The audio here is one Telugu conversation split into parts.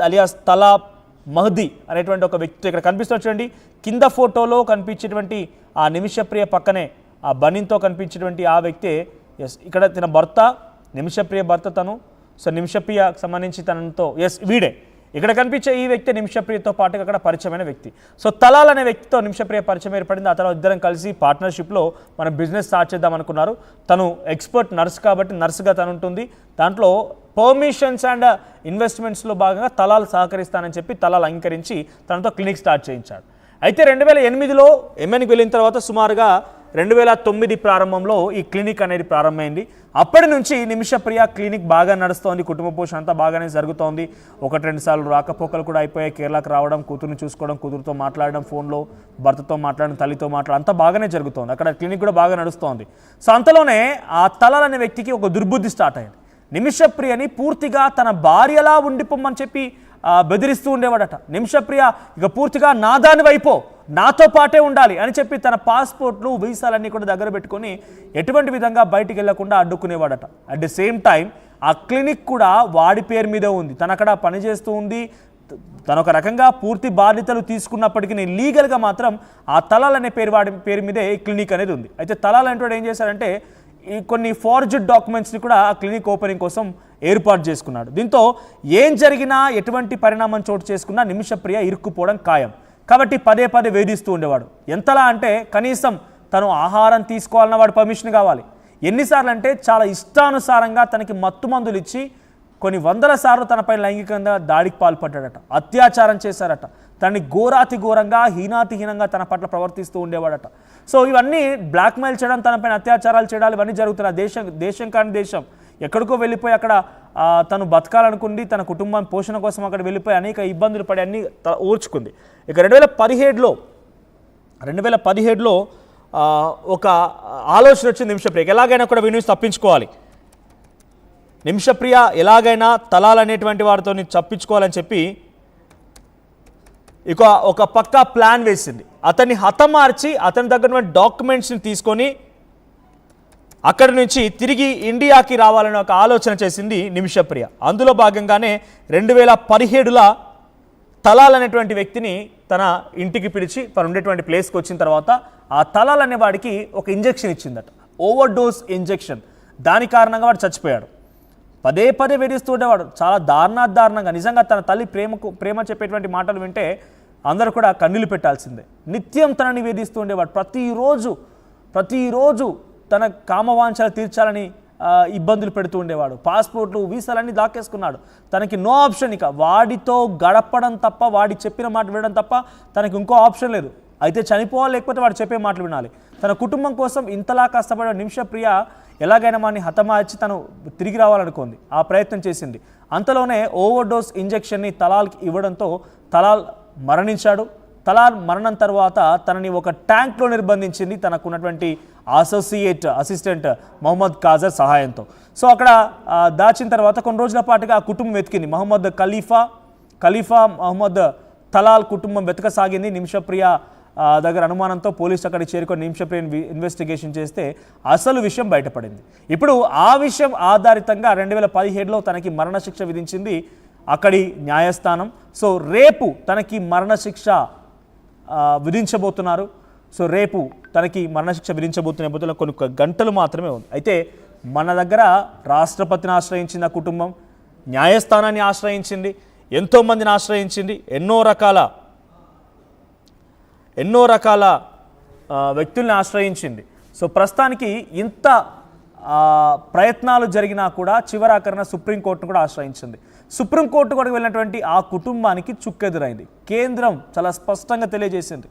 అలియాస్ తలా మహ్దీ అనేటువంటి ఒక వ్యక్తి ఇక్కడ కనిపిస్తున్న చూడండి. కింద ఫోటోలో కనిపించేటువంటి ఆ నిమిషప్రియ పక్కనే ఆ బనీన్తో కనిపించేటువంటి ఆ వ్యక్తే ఇక్కడ తన భర్త, నిమిషప్రియ భర్త తను. సో నిమిషప్రియకు సంబంధించి తనతో వీడే ఇక్కడ కనిపించే ఈ వ్యక్తి నిమిషప్రియతో పాటుగా అక్కడ పరిచయమైన వ్యక్తి. సో తలాల్ అనే వ్యక్తితో నిమిషప్రియ పరిచయం ఏర్పడింది. ఆ తర్వాత ఇద్దరం కలిసి పార్ట్నర్షిప్లో మనం బిజినెస్ స్టార్ట్ చేద్దాం అనుకున్నారు. తను ఎక్స్పర్ట్ నర్స్ కాబట్టి నర్స్గా తను ఉంటుంది. దాంట్లో పర్మిషన్స్ అండ్ ఇన్వెస్ట్మెంట్స్లో భాగంగా తలాల్ సహకరిస్తానని చెప్పి తలాల్ అంగీకరించి తనతో క్లినిక్ స్టార్ట్ చేయించాడు. అయితే 2008లో ఎంఎన్కి వెళ్ళిన తర్వాత సుమారుగా 2009 ప్రారంభంలో ఈ క్లినిక్ అనేది ప్రారంభమైంది. అప్పటి నుంచి నిమిషప్రియ క్లినిక్ బాగా నడుస్తోంది. కుటుంబ పోషణ అంతా బాగానే జరుగుతోంది. 1-2 సార్లు రాకపోకలు కూడా అయిపోయాయి. కేరళకు రావడం, కూతురుని చూసుకోవడం, కూతురుతో మాట్లాడడం, ఫోన్లో భర్తతో మాట్లాడడం, తల్లితో మాట్లాడడం అంతా బాగానే జరుగుతోంది. అక్కడ క్లినిక్ కూడా బాగా నడుస్తోంది. సో అంతలోనే ఆ తలాల్ అనే వ్యక్తికి ఒక దుర్బుద్ధి స్టార్ట్ అయింది. నిమిషప్రియని పూర్తిగా తన భార్యలా ఉండిపోమని చెప్పి బెదిరిస్తూ ఉండేవాడట. నిమిషప్రియ ఇక పూర్తిగా నా దాని వైపో, నాతో పాటే ఉండాలి అని చెప్పి తన పాస్పోర్ట్లు, వీసాలన్నీ కూడా దగ్గర పెట్టుకొని ఎటువంటి విధంగా బయటికి వెళ్లకుండా అడ్డుకునేవాడట. అట్ ది సేమ్ టైం ఆ క్లినిక్ కూడా వాడి పేరు మీద ఉంది. తను అక్కడ పనిచేస్తూ ఉంది. తను ఒక రకంగా పూర్తి బాధ్యతలు తీసుకున్నప్పటికీ లీగల్గా మాత్రం ఆ తలాల్ అనే వాడి పేరు మీదే క్లినిక్ అనేది ఉంది. అయితే తలాల్ అంటే ఏం చేశారంటే ఈ కొన్ని ఫార్జ్డ్ డాక్యుమెంట్స్ని కూడా ఆ క్లినిక్ ఓపెనింగ్ కోసం ఏర్పాటు చేసుకున్నాడు. దీంతో ఏం జరిగినా, ఎటువంటి పరిణామం చోటు చేసుకున్నా నిమిషప్రియ ఇరుక్కుపోవడం ఖాయం. కాబట్టి పదే వేధిస్తూ ఉండేవాడు. ఎంతలా అంటే కనీసం తను ఆహారం తీసుకోవాలన్న వాడు పర్మిషన్ కావాలి. ఎన్నిసార్లు అంటే చాలా ఇష్టానుసారంగా తనకి మత్తు మందులు ఇచ్చి కొన్ని 100 సార్లు తనపై లైంగికంగా దాడికి పాల్పడ్డాడట. అత్యాచారం చేశారట. తనని ఘోరంగా హీనాతిహీనంగా తన పట్ల ప్రవర్తిస్తూ ఉండేవాడట. సో ఇవన్నీ బ్లాక్మెయిల్ చేయడం, తనపైన అత్యాచారాలు చేయడాలు ఇవన్నీ జరుగుతున్నాయి. దేశం కాని దేశం ఎక్కడికో వెళ్ళిపోయి అక్కడ తను బతకాలనుకుంది. తన కుటుంబం పోషణ కోసం అక్కడ వెళ్ళిపోయి అనేక ఇబ్బందులు పడి అన్నీ ఊర్చుకుంది. ఇక 2017లో ఒక ఆలోచన వచ్చింది నిమిషప్రియకి. ఎలాగైనా కూడా వీడి నుంచి తప్పించుకోవాలి, నిమిషప్రియ ఎలాగైనా తలాల్ అనేటువంటి వారితో తప్పించుకోవాలని చెప్పి ఇక ఒక పక్కా ప్లాన్ వేసింది. అతన్ని హతమార్చి అతని దగ్గర డాక్యుమెంట్స్ని తీసుకొని అక్కడి నుంచి తిరిగి ఇండియాకి రావాలని ఒక ఆలోచన చేసింది నిమిషప్రియ. అందులో భాగంగానే 2017లో తలాల్ అనేటువంటి వ్యక్తిని తన ఇంటికి పిలిచి తను ఉండేటువంటి ప్లేస్కి వచ్చిన తర్వాత ఆ తలాల్ అనే వాడికి ఒక ఇంజెక్షన్ ఇచ్చిందట, ఓవర్ డోస్ ఇంజెక్షన్. దాని కారణంగా వాడు చచ్చిపోయాడు. పదే వేధిస్తూ ఉండేవాడు, చాలా దారుణంగా. నిజంగా తన తల్లి ప్రేమ చెప్పేటువంటి మాటలు వింటే అందరూ కూడా కన్నీళ్లు పెట్టాల్సిందే. నిత్యం తనని వేధిస్తూ ఉండేవాడు. ప్రతిరోజు తన కామవాంఛలు తీర్చాలని ఇబ్బందులు పెడుతూ ఉండేవాడు. పాస్పోర్ట్లు, వీసాలన్నీ దాకేసుకున్నాడు. తనకి నో ఆప్షన్, ఇక వాడితో గడపడం తప్ప, వాడి చెప్పిన మాట వినడం తప్ప తనకి ఇంకో ఆప్షన్ లేదు. అయితే చనిపోవాలి, లేకపోతే వాడు చెప్పే మాటలు వినాలి. తన కుటుంబం కోసం ఇంతలా కష్టపడిన నిమిషప్రియ ఎలాగైనా వాడిని హతమార్చి తను తిరిగి రావాలనుకుంది. ఆ ప్రయత్నం చేసింది. అంతలోనే ఓవర్ డోస్ ఇంజెక్షన్ని తలాల్కి ఇవ్వడంతో తలాల్ మరణించాడు. తలాల్ మరణం తర్వాత తనని ఒక ట్యాంక్లో నిర్బంధించింది తనకున్నటువంటి అసిస్టెంట్ మొహమ్మద్ కాజర్ సహాయంతో. సో అక్కడ దాచిన తర్వాత కొన్ని రోజుల పాటుగా ఆ కుటుంబం వెతికింది. మొహమ్మద్ ఖలీఫా మొహమ్మద్ తలాల్ కుటుంబం వెతకసాగింది. నిమిషప్రియ దగ్గర అనుమానంతో పోలీసు అక్కడికి చేరుకొని నిమిషప్రియని ఇన్వెస్టిగేషన్ చేస్తే అసలు విషయం బయటపడింది. ఇప్పుడు ఆ విషయం ఆధారితంగా 2017లో తనకి మరణశిక్ష విధించింది అక్కడి న్యాయస్థానం. సో రేపు తనకి మరణశిక్ష విధించబోతున్నారు. సో రేపు తనకి మరణశిక్ష విధించబోతున్న కొన్ని గంటలు మాత్రమే ఉంది. అయితే మన దగ్గర రాష్ట్రపతిని ఆశ్రయించింది ఆ కుటుంబం, న్యాయస్థానాన్ని ఆశ్రయించింది, ఎంతోమందిని ఆశ్రయించింది, ఎన్నో రకాల వ్యక్తుల్ని ఆశ్రయించింది. సో ప్రస్తుతానికి ఇంత ప్రయత్నాలు జరిగినా కూడా చివరాఖరణ సుప్రీంకోర్టును కూడా ఆశ్రయించింది. సుప్రీంకోర్టు కూడా వెళ్ళినటువంటి ఆ కుటుంబానికి చుక్కెదురైంది. కేంద్రం చాలా స్పష్టంగా తెలియజేసింది,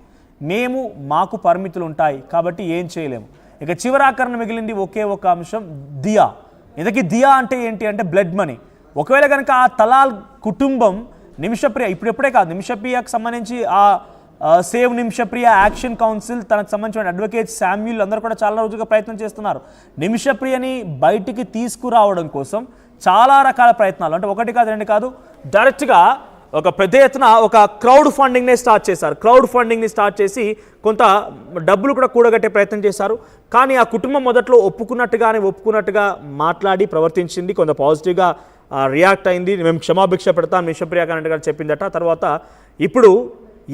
మాకు పరిమితులు ఉంటాయి కాబట్టి ఏం చేయలేము. ఇక చివరాఖరణ మిగిలింది ఒకే ఒక అంశం, దియా. ఇంతకీ దియా అంటే ఏంటి అంటే బ్లడ్ మనీ. ఒకవేళ కనుక ఆ తలాల్ కుటుంబం నిమిషప్రియ ఇప్పుడెప్పుడే కాదు, నిమిషప్రియకు సంబంధించి ఆ సేవ్ నిమిషప్రియ యాక్షన్ కౌన్సిల్, తనకు సంబంధించిన అడ్వకేట్ శామ్యూల్ అందరూ కూడా చాలా రోజులుగా ప్రయత్నం చేస్తున్నారు. నిమిషప్రియని బయటికి తీసుకురావడం కోసం చాలా రకాల ప్రయత్నాలు, అంటే 1 కాదు 2 కాదు, డైరెక్ట్గా ఒక పెద్ద ఎత్తున ఒక క్రౌడ్ ఫండింగ్ని స్టార్ట్ చేశారు. క్రౌడ్ ఫండింగ్ని స్టార్ట్ చేసి కొంత డబ్బులు కూడా కూడగట్టే ప్రయత్నం చేశారు. కానీ ఆ కుటుంబం మొదట్లో ఒప్పుకున్నట్టుగా మాట్లాడి ప్రవర్తించింది, కొంత పాజిటివ్గా రియాక్ట్ అయింది, మేము క్షమాభిక్ష పెడతాం నిమిషప్రియ కరెంట్ గారు చెప్పిందట. తర్వాత ఇప్పుడు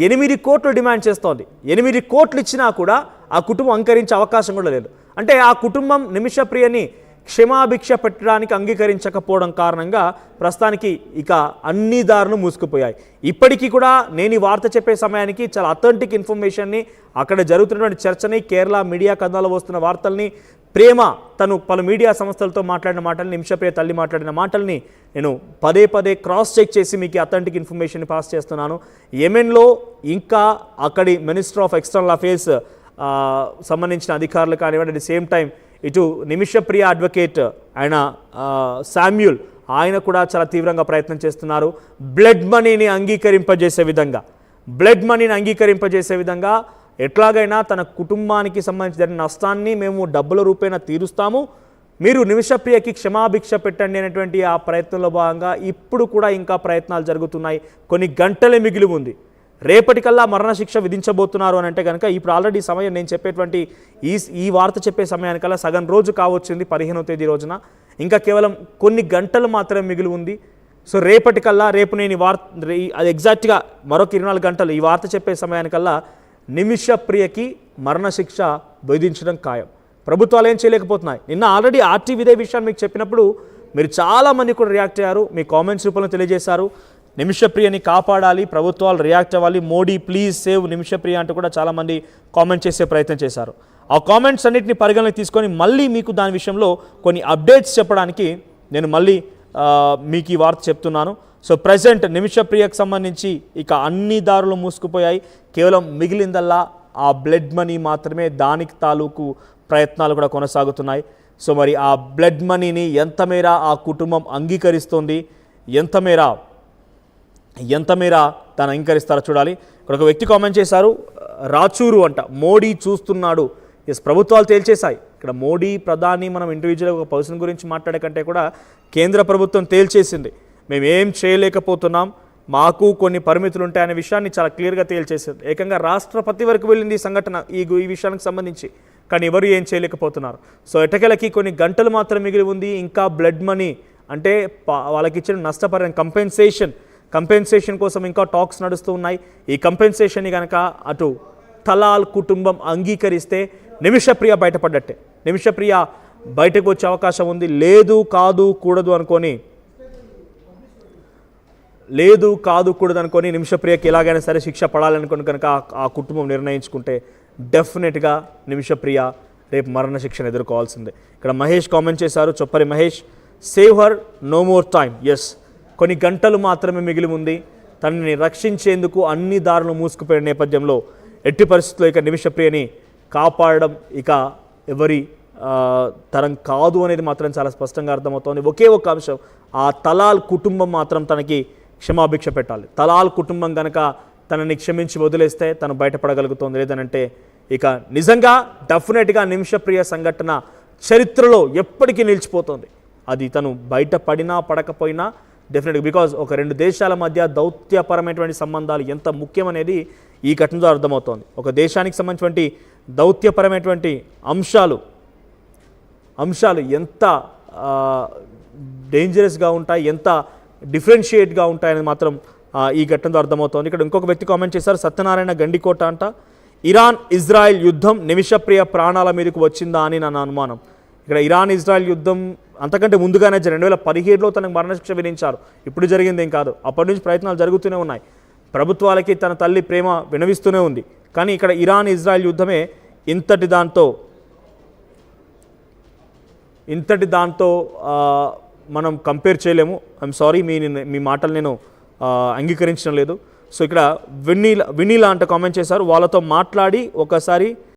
8 కోట్లు డిమాండ్ చేస్తోంది. 8 కోట్లు ఇచ్చినా కూడా ఆ కుటుంబం అంగీకరించే అవకాశం కూడా లేదు. అంటే ఆ కుటుంబం నిమిషప్రియని క్షమాభిక్ష పెట్టడానికి అంగీకరించకపోవడం కారణంగా ప్రస్తుతానికి ఇక అన్ని దారులు మూసుకుపోయాయి. ఇప్పటికీ కూడా నేను ఈ వార్త చెప్పే సమయానికి చాలా అథెంటిక్ ఇన్ఫర్మేషన్ని, అక్కడ జరుగుతున్నటువంటి చర్చని, కేరళ మీడియా కథనాల్లో వస్తున్న వార్తల్ని, ప్రేమ తను పలు మీడియా సంస్థలతో మాట్లాడిన మాటల్ని, నిమిషప్రియ తల్లి మాట్లాడిన మాటల్ని నేను పదే పదే క్రాస్ చెక్ చేసి మీకు అథెంటిక్ ఇన్ఫర్మేషన్ పాస్ చేస్తున్నాను. యెమెన్లో ఇంకా అక్కడి మినిస్టర్ ఆఫ్ ఎక్స్టర్నల్ అఫేర్స్ సంబంధించిన అధికారులు కానివ్వండి, అట్ ది సేమ్ టైం ఇటు నిమిషప్రియ అడ్వకేట్ ఆయన శామ్యూల్ ఆయన కూడా చాలా తీవ్రంగా ప్రయత్నం చేస్తున్నారు. బ్లడ్ మనీని అంగీకరింపజేసే విధంగా ఎట్లాగైనా తన కుటుంబానికి సంబంధించి జరిగిన నష్టాన్ని మేము డబ్బుల రూపేణా తీరుస్తాము, మీరు నిమిషప్రియకి క్షమాభిక్ష పెట్టండి అనేటువంటి ఆ ప్రయత్నంలో భాగంగా ఇప్పుడు కూడా ఇంకా ప్రయత్నాలు జరుగుతున్నాయి. కొన్ని గంటలే మిగిలి ఉంది. రేపటికల్లా మరణశిక్ష విధించబోతున్నారు అని అంటే కనుక ఇప్పుడు ఆల్రెడీ సమయం నేను చెప్పేటువంటి ఈ వార్త చెప్పే సమయానికల్లా సగం రోజు కావచ్చింది, 15వ తేదీ రోజున. ఇంకా కేవలం కొన్ని గంటలు మాత్రమే మిగిలి ఉంది. సో రేపటికల్లా, రేపు నేను అది ఎగ్జాక్ట్గా మరొక 24 గంటలు ఈ వార్త చెప్పే సమయానికల్లా నిమిషప్రియకి మరణశిక్ష విధించడం ఖాయం. ప్రభుత్వాలు ఏం చేయలేకపోతున్నాయి. నిన్న ఆల్రెడీ ఆర్టీవీ ఇదే విషయాన్ని మీకు చెప్పినప్పుడు మీరు చాలామంది కూడా రియాక్ట్ అయ్యారు, మీ కామెంట్స్ రూపంలో తెలియజేశారు. నిమిషప్రియని కాపాడాలి, ప్రభుత్వాలు రియాక్ట్ అవ్వాలి, మోడీ ప్లీజ్ సేవ్ నిమిషప్రియ అంటూ కూడా చాలామంది కామెంట్ చేసే ప్రయత్నం చేశారు. ఆ కామెంట్స్ అన్నింటినీ పరిగణలోకి తీసుకొని మళ్ళీ మీకు దాని విషయంలో కొన్ని అప్డేట్స్ చెప్పడానికి నేను మళ్ళీ మీకు ఈ వార్త చెప్తున్నాను. సో ప్రజెంట్ నిమిషప్రియకు సంబంధించి ఇక అన్ని దారులు మూసుకుపోయాయి. కేవలం మిగిలిందల్లా ఆ బ్లడ్ మనీ మాత్రమే. దానికి తాలూకు ప్రయత్నాలు కూడా కొనసాగుతున్నాయి. సో మరి ఆ బ్లడ్ మనీని ఎంత మేర ఆ కుటుంబం అంగీకరిస్తోంది, ఎంత మేర దాన్ని అంగీకరిస్తారో చూడాలి. ఇక్కడ ఒక వ్యక్తి కామెంట్ చేశారు, రాచూరు అంట, మోడీ చూస్తున్నాడు. ఎస్, ప్రభుత్వాలు తేల్చేశాయి. ఇక్కడ మోడీ ప్రధాని మనం ఇండివిజువల్ ఒక పర్సన్ గురించి మాట్లాడే కంటే కూడా కేంద్ర ప్రభుత్వం తేల్చేసింది. మేము ఏం చేయలేకపోతున్నాం, మాకు కొన్ని పరిమితులు ఉంటాయనే విషయాన్ని చాలా క్లియర్గా తేల్చేసింది. ఏకంగా రాష్ట్రపతి వరకు వెళ్ళింది ఈ సంఘటన ఈ విషయానికి సంబంధించి. కానీ ఎవరు ఏం చేయలేకపోతున్నారు. సో ఎటకెలకి కొన్ని గంటలు మాత్రం మిగిలి ఉంది. ఇంకా బ్లడ్ మనీ అంటే వాళ్ళకి ఇచ్చిన నష్టపరిహారం కంపెన్సేషన్ కోసం ఇంకా టాక్స్ నడుస్తూ ఉన్నాయి. ఈ కంపెన్సేషన్ని కనుక అటు తలాల్ కుటుంబం అంగీకరిస్తే నిమిషప్రియ బయటపడ్డట్టే. నిమిషప్రియ బయటకు వచ్చే అవకాశం ఉంది. లేదు కాదు కూడదు అనుకొని నిమిషప్రియకి ఎలాగైనా సరే శిక్ష పడాలనుకుని కనుక ఆ కుటుంబం నిర్ణయించుకుంటే డెఫినెట్గా నిమిషప్రియ రేపు మరణశిక్షను ఎదుర్కోవాల్సిందే. ఇక్కడ మహేష్ కామెంట్ చేశారు, Choppari Mahesh, save her, no more time. Yes, కొన్ని గంటలు మాత్రమే మిగిలి ఉంది. తనని రక్షించేందుకు అన్ని దారులు మూసుకుపోయిన నేపథ్యంలో ఎట్టి పరిస్థితుల్లో ఇక నిమిషప్రియని కాపాడడం ఇక ఎవరి తరం కాదు అనేది మాత్రం చాలా స్పష్టంగా అర్థమవుతోంది. ఒకే ఒక అంశం, ఆ తలాల్ కుటుంబం మాత్రం తనకి క్షమాభిక్ష పెట్టాలి. తలాల్ కుటుంబం కనుక తనని క్షమించి వదిలేస్తే తను బయటపడగలుగుతోంది. లేదనంటే ఇక నిజంగా డెఫినెట్గా నిమిషప్రియ సంఘటన చరిత్రలో ఎప్పటికీ నిలిచిపోతుంది. అది తను బయటపడినా పడకపోయినా డెఫినెట్గా, బికాజ్ ఒక 2 దేశాల మధ్య దౌత్యపరమైనటువంటి సంబంధాలు ఎంత ముఖ్యమనేది ఈ ఘటనలో అర్థమవుతోంది. ఒక దేశానికి సంబంధించినటువంటి దౌత్యపరమైనటువంటి అంశాలు ఎంత డేంజరస్గా ఉంటాయి, ఎంత డిఫరెన్షియేట్గా ఉంటాయని మాత్రం ఈ ఘటనలో అర్థమవుతోంది. ఇక్కడ ఇంకొక వ్యక్తి కామెంట్ చేశారు, సత్యనారాయణ గండికోట అంట, ఇరాన్ ఇజ్రాయెల్ యుద్ధం నిమిషప్రియ ప్రాణాల మీదకు వచ్చిందా అని నా అనుమానం. ఇక్కడ ఇరాన్ ఇజ్రాయెల్ యుద్ధం అంతకంటే ముందుగానే 2017లో తనకు మరణశిక్ష విధించారు. ఇప్పుడు జరిగింది ఏం కాదు. అప్పటి నుంచి ప్రయత్నాలు జరుగుతూనే ఉన్నాయి. ప్రభుత్వాలకి తన తల్లి ప్రేమ వినవిస్తూనే ఉంది. కానీ ఇక్కడ ఇరాన్ ఇజ్రాయెల్ యుద్ధమే ఇంతటి దాంతో మనం కంపేర్ చేయలేము. ఐఎమ్ సారీ, మీ మాటలు నేను అంగీకరించడం లేదు. సో ఇక్కడ వినీలా అంటే కామెంట్ చేశారు, వాళ్ళతో మాట్లాడి ఒకసారి